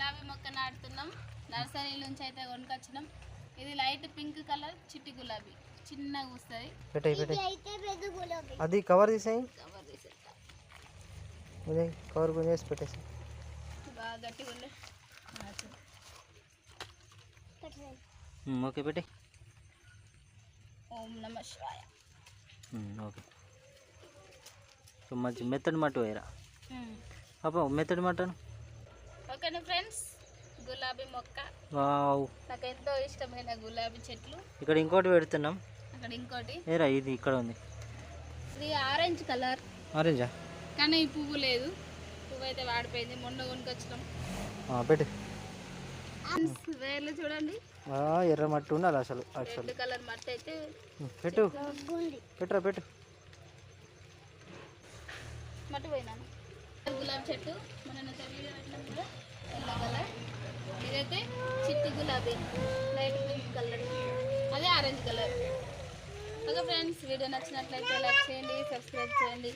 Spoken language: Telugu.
గులాబీ మొక్క నాటుతున్నాం. నర్సరీ నుంచి అయితే కొనుకొచ్చినాం. ఇది లైట్ పింక్ కలర్ చిట్టి గులాబీ, చిన్నగా వస్తుంది. అది కవర్ తీసేయి, కవర్ తీసేస్తా. కవర్ కొనేసి పెట్టేసి బాగా గట్టిగా ఉండే. ఓకే పెట్టి. ఓం నమ శివాయ. ఓకే. సో మంచి మెత్తడి మట్టి వేయరా పాప, మెత్తడి మట్టను. ఓకేనా ఫ్రెండ్స్, గులాబీ మొక్క నాకు ఎంతో ఇష్టమైన గులాబీ చెట్లు. ఇక్కడ ఇంకోటి పెడుతున్నాం. అక్కడ ఇంకోటి ఏరా ఇది ఇక్కడ ఉంది, ఇది ఆరెంజ్ కలర్. ఆరెంజా? కానీ ఈ పువ్వు లేదు, పువ్వు అయితే వాడిపోయింది. మొన్న కొనుకొచ్చినాం. పెట్టు. వేర్లు చూడండి, ఎర్ర మట్టి ఉండాలి అసలు. రెడ్ కలర్ మట్టి అయితే పెట్టు, పెట్టురా పెట్టు. మట్టి పోయినాను. గులాబీ చెట్టు మన వీడియో పెట్టినాం కదా, ఎల్లో కలర్. ఇదైతే చిట్టి గులాబీ, లైట్ పింక్ కలర్, అదే orange colour. Okay friends, video నచ్చినట్లయితే లైక్ చేయండి, సబ్స్క్రైబ్ చేయండి.